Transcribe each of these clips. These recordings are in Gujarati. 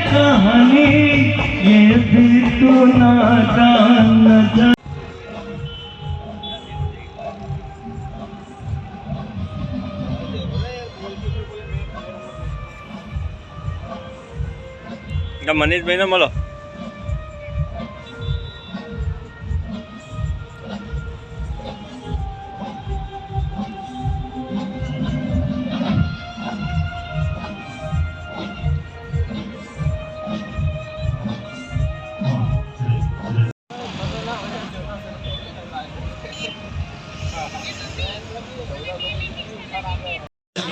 कहानी ये भी तू नादान न मनीष भाई ने મળો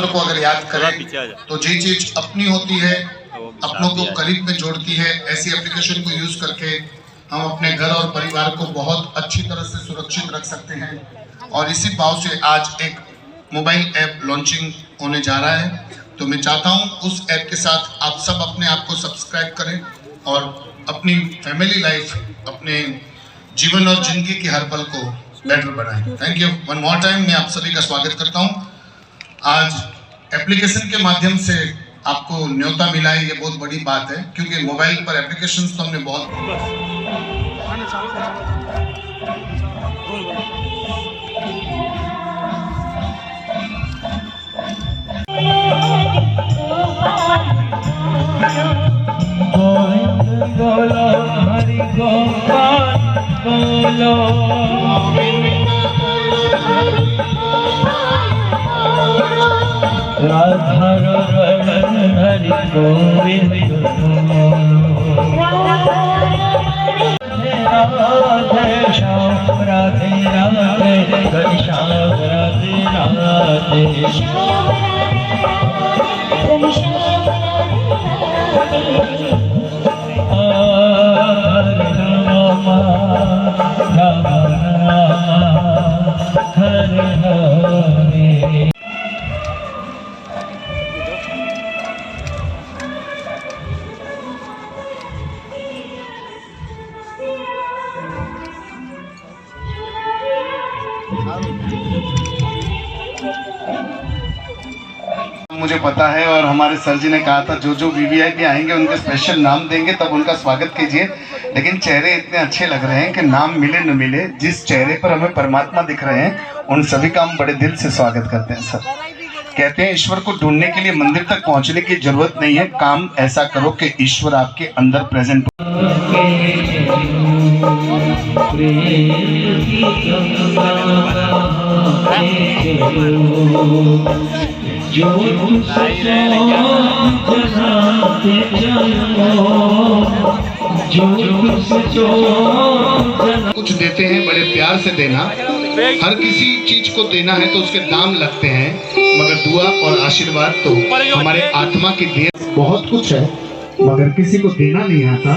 को अगर याद करें तो जो चीज अपनी होती है अपनों को करीब में जोड़ती है, ऐसी एप्लीकेशन को यूज करके हम अपने घर और परिवार को बहुत अच्छी तरह से सुरक्षित रख सकते हैं। और इसी भाव से आज एक मोबाइल ऐप लॉन्चिंग होने जा रहा है, तो मैं चाहता हूं उस ऐप के साथ आप सब अपने आप को सब्सक्राइब करें और अपनी फैमिली लाइफ, अपने जीवन और जिंदगी की हर पल को बेटर बनाएं। Thank you one more time. मैं आप सभी का स्वागत करता हूं। आज एप्लीकेशन के माध्यम से आपको न्योता मिला है, ये बहुत बड़ी बात है, क्योंकि मोबाइल पर एप्लीकेशंस तो हमने बहुत बोलो हरि गोपाल बोलो राधा रमण हरि गोविंद राधे श्याम राधे राधे हरि श्याम राधे राधे मुझे पता है और हमारे सर जी ने कहा था जो वीवीआईपी आएंगे उनके स्पेशल नाम देंगे, तब उनका स्वागत कीजिए। लेकिन चेहरे इतने अच्छे लग रहे हैं कि नाम मिले न मिले, जिस चेहरे पर हमें परमात्मा दिख रहे हैं उन सभी का हम बड़े दिल से स्वागत करते हैं। सर कहते हैं ईश्वर को ढूंढने के लिए मंदिर तक पहुंचने की जरूरत नहीं है, काम ऐसा करो कि ईश्वर आपके अंदर प्रेजेंट हो। कुछ देते हैं बड़े प्यार से देना, हर किसी चीज को देना है तो उसके दाम लगते हैं, मगर दुआ और आशीर्वाद तो हमारे आत्मा की देन। बहुत कुछ है मगर किसी को देना नहीं आता,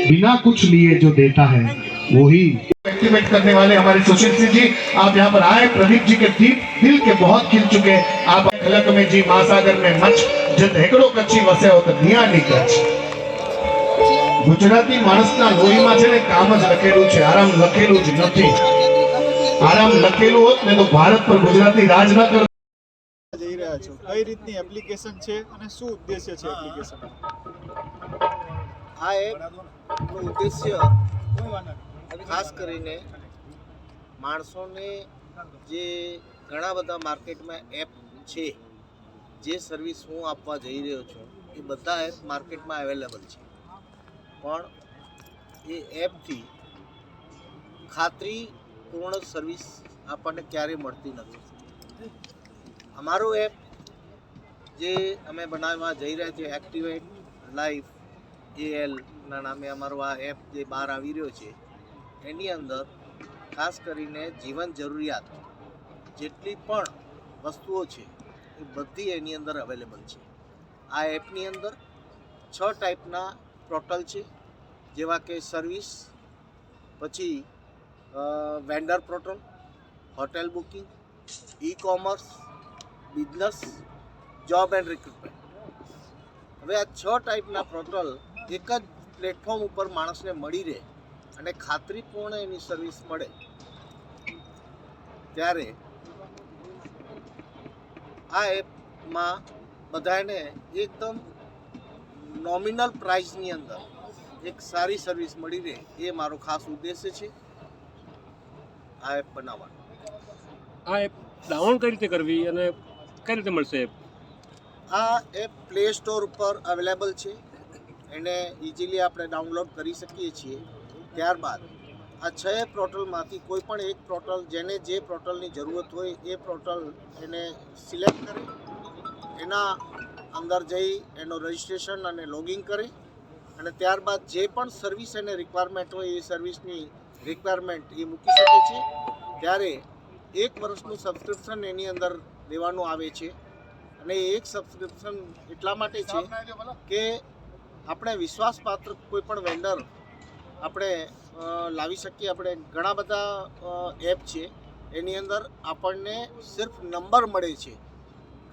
बिना कुछ लिए जो देता है वही एक्टिवेट करने वाले हमारे सुशील सिंह जी, आप यहाँ पर आए। प्रदीप जी के दीप दिल के बहुत खिल चुके। आप खलक में जी महासागर में मच जब हेकड़ो कच्ची वसे हो तो दिया नहीं कच्छ। गुजराती माणसना लोहीમાં છે ને કામ જ લખેલું છે, આરામ લખેલું જ નથી। આરામ લખેલું હોત ને તો ભારત પર ગુજરાતી રાજ ન કર। જઈ રહ્યા છો કઈ રીતની એપ્લિકેશન છે અને શું ઉદ્દેશ્ય છે એપ્લિકેશન? આ એપનો ઉદ્દેશ્ય ખાસ કરીને માણસોને જે ઘણા બધા માર્કેટમાં એપ છે, જે સર્વિસ હું આપવા જઈ રહ્યો છું એ બધા એપ માર્કેટમાં અવેલેબલ છે, પણ એ એપથી ખાતરીપૂર્ણ સર્વિસ આપણને ક્યારેય મળતી નથી। અમારો એપ જે અમે બનાવવા જઈ રહ્યા છીએ એક્ટિવેટ લાઈફ AL ના નામે અમારો આ એપ જે બહાર આવી રહ્યો છે, એની અંદર ખાસ કરીને જીવન જરૂરિયાત જેટલી પણ વસ્તુઓ છે એ બધી એની અંદર અવેલેબલ છે। આ એપની અંદર 6 ટાઈપના પોર્ટલ છે, જેવા કે સર્વિસ, પછી vendor portal, hotel booking, e commerce, business, job and recruitment. હવે આ 6 ટાઈપના પોર્ટલ એક જ પ્લેટફોર્મ ઉપર માણસને મળી રહે અને ખાતરીપૂર્ણ એની સર્વિસ મળે, ત્યારે આ એપમાં બધાને એકદમ નોમિનલ પ્રાઇસની અંદર એક સારી સર્વિસ મળી રહે એ મારો ખાસ ઉદ્દેશ્ય છે આ એપ બનાવવાનો. આ એપ ડાઉનલોડ કઈ રીતે કરવી અને કઈ રીતે મળશે એપ? આ એપ પ્લે સ્ટોર ઉપર અવેલેબલ છે, એને ઇઝીલી આપણે ડાઉનલોડ કરી શકીએ છીએ. ત્યારબાદ આ 6 પોર્ટલમાંથી કોઈ પણ એક પોર્ટલ, જેને જે પોર્ટલની જરૂરત હોય એ પોર્ટલ એને સિલેક્ટ કરે, એના અંદર જઈ એનો રજિસ્ટ્રેશન અને લોગિન કરે અને ત્યારબાદ જે પણ સર્વિસ એને રિક્વાયરમેન્ટ હોય એ સર્વિસની રિક્વાયરમેન્ટ એ મૂકી શકે છે. ત્યારે 1 વર્ષનું સબસ્ક્રિપ્શન એની અંદર દેવાનું આવે છે અને એ એક સબસ્ક્રિપ્શન એટલા માટે છે કે આપણે વિશ્વાસપાત્ર કોઈ પણ વેન્ડર આપણે લાવી શકીએ. આપણે ઘણા બધા એપ છે એની અંદર આપણને સિર્ફ નંબર મળે છે,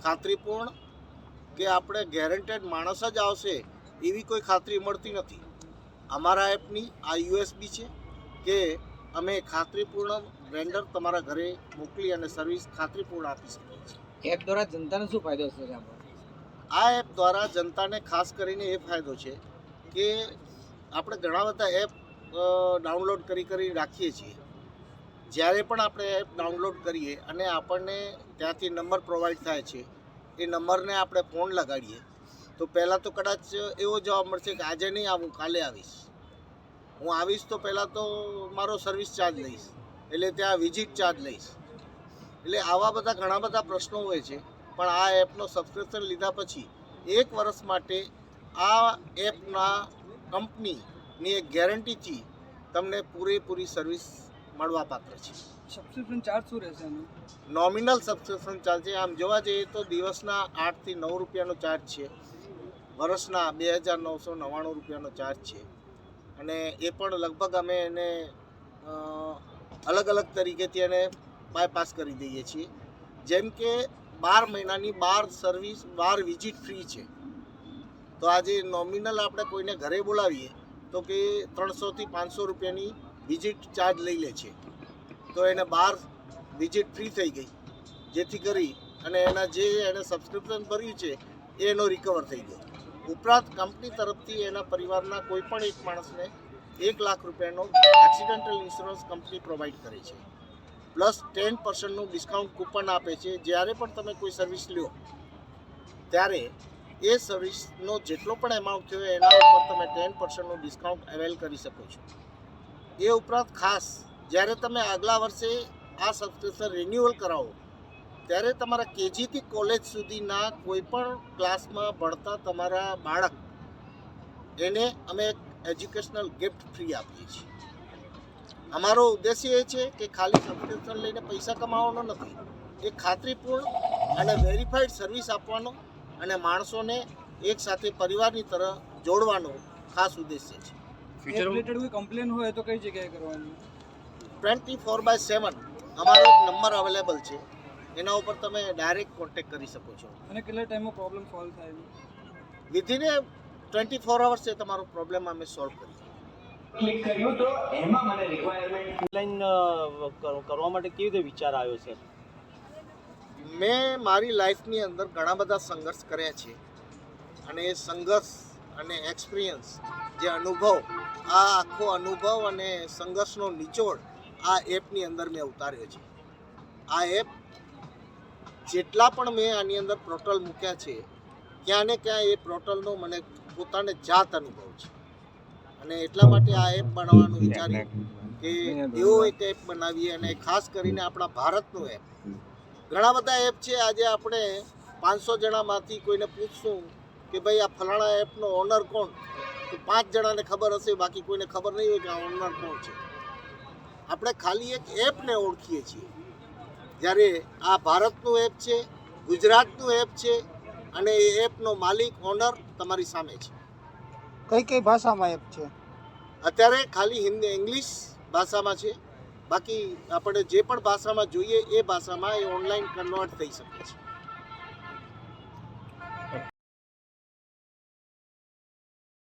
ખાતરીપૂર્ણ કે આપણે ગેરંટેડ માણસ જ આવશે એવી કોઈ ખાતરી મળતી નથી. અમારા એપની આ યુએસબી છે કે અમે ખાતરીપૂર્ણ વેન્ડર તમારા ઘરે મોકલી અને સર્વિસ ખાતરીપૂર્ણ આપી શકીએ છીએ. એપ દ્વારા જનતાને શું ફાયદો થશે આપણો? આ એપ દ્વારા જનતાને ખાસ કરીને એ ફાયદો છે કે આપણે ઘણા બધા એપ ડાઉનલોડ કરી રાખીએ છીએ. જ્યારે પણ આપણે એપ ડાઉનલોડ કરીએ અને આપણને ત્યાંથી નંબર પ્રોવાઈડ થાય છે, એ નંબરને આપણે ફોન લગાડીએ તો પહેલાં તો કદાચ એવો જવાબ મળશે કે આજે નહીં આવું, કાલે આવીશ. હું આવીશ તો પહેલાં તો મારો સર્વિસ ચાર્જ લઈશ, એટલે ત્યાં વિઝિટ ચાર્જ લઈશ. એટલે આવા બધા ઘણા બધા પ્રશ્નો હોય છે. પણ આ એપનો સબસ્ક્રિપ્શન લીધા પછી 1 વર્ષ માટે આ એપના કંપનીની એક ગેરંટીથી તમને પૂરેપૂરી સર્વિસ મળવાપાત્ર છે. સબસ્ક્રિપ્શન ચાર્જ શું રહેશે એનો? નોમિનલ સબસ્ક્રિપ્શન ચાર્જ છે. આમ જોવા જઈએ તો દિવસના 8 થી 9 રૂપિયાનો ચાર્જ છે, વર્ષના 2999 રૂપિયાનો ચાર્જ છે અને એ પણ લગભગ અમે એને અલગ અલગ તરીકેથી એને બાયપાસ કરી દઈએ છીએ. જેમ કે 12 મહિનાની 12 સર્વિસ 12 વિઝિટ ફ્રી છે. તો આજે નોમિનલ આપણે કોઈને ઘરે બોલાવીએ તો કે 300 થી 500 રૂપિયાની વિઝિટ ચાર્જ લઈ લે છે, તો એને 12 વિઝિટ ફ્રી થઈ ગઈ, જેથી કરી અને એના જે એને સબસ્ક્રિપ્શન ભર્યું છે એનો રિકવર થઈ ગયો. ઉપરાંત કંપની તરફથી એના પરિવારના કોઈ પણ એક માણસને 1 લાખ રૂપિયાનો એક્સિડન્ટલ ઇન્સ્યોરન્સ કંપની પ્રોવાઈડ કરે છે, પ્લસ 10% ડિસ્કાઉન્ટ કૂપન આપે છે. જ્યારે પણ તમે કોઈ સર્વિસ લ્યો ત્યારે એ સર્વિસનો જેટલો પણ એમાઉન્ટ થયો એના ઉપર તમે 10% ડિસ્કાઉન્ટ અવેલ કરી શકો છો. એ ઉપરાંત ખાસ જ્યારે તમે આગલા વર્ષે આ સબસ્ક્રિપ્શન રિન્યુઅલ કરાવો ત્યારે તમારા કેજીથી કોલેજ સુધીના કોઈ પણ ક્લાસમાં ભણતા તમારા બાળક એને અમે એક એજ્યુકેશનલ ગિફ્ટ ફ્રી આપીએ છીએ. અમારો ઉદ્દેશ્ય એ છે કે ખાલી સબસ્ક્રિપ્શન લઈને પૈસા કમાવાનો નથી, એ ખાતરીપૂર્ણ અને વેરીફાઈડ સર્વિસ આપવાનો અને માણસોને એક સાથે પરિવારની તરફ જોડવાનો ખાસ ઉદ્દેશ્ય છે. એપ રિલેટેડ કોઈ કમ્પ્લેન હોય તો કઈ જગ્યાએ કરવાની? 24/7 અમારો એક નંબર અવેલેબલ છે, એના ઉપર તમે ડાયરેક્ટ કોન્ટેક્ટ કરી શકો છો અને કેટલા ટાઈમમાં પ્રોબ્લેમ સોલ્વ થાય? વિધિન 24 અવર્સ એ તમારો પ્રોબ્લેમ અમે સોલ્વ કરીએ. ક્લિક કર્યું તો એમાં મને રિક્વાયરમેન્ટ ઓનલાઈન કરવા માટે કેવી રીતે વિચાર આવ્યો છે? મેં મારી લાઈફની અંદર ઘણા બધા સંઘર્ષ કર્યા છે અને એ સંઘર્ષ અને એક્સપિરિયન્સ જે અનુભવ, આ આખો અનુભવ અને સંઘર્ષનો નિચોડ આ એપની અંદર મેં ઉતાર્યો છે. આ એપ જેટલા પણ મેં આની અંદર પોર્ટલ મૂક્યા છે ક્યાં ને ક્યાં એ પોર્ટલનો મને પોતાને જાત અનુભવ છે અને એટલા માટે આ એપ બનાવવાનું વિચાર્યું કે એવો એક એપ બનાવીએ અને ખાસ કરીને આપણા ભારતનો એપ. ઘણા બધા એપ છે, આજે આપણે 500 જણામાંથી કોઈને પૂછશું કે ભાઈ આ ફલાણા એપનો ઓનર કોણ, તો 5 જણાને ખબર હશે, બાકી કોઈને ખબર નહીં હોય કે આ ઓનર કોણ છે. આપણે ખાલી એક એપને ઓળખીએ છીએ, જ્યારે આ ભારતનું એપ છે, ગુજરાતનું એપ છે અને એ એપનો માલિક ઓનર તમારી સામે છે. કઈ કઈ ભાષામાં એપ છે? અત્યારે ખાલી હિન્દી ઇંગ્લિશ ભાષામાં છે, બાકી આપણે જે પણ ભાષામાં જોઈએ એ ભાષામાં એ ઓનલાઈન કન્વર્ટ થઈ શકે છે.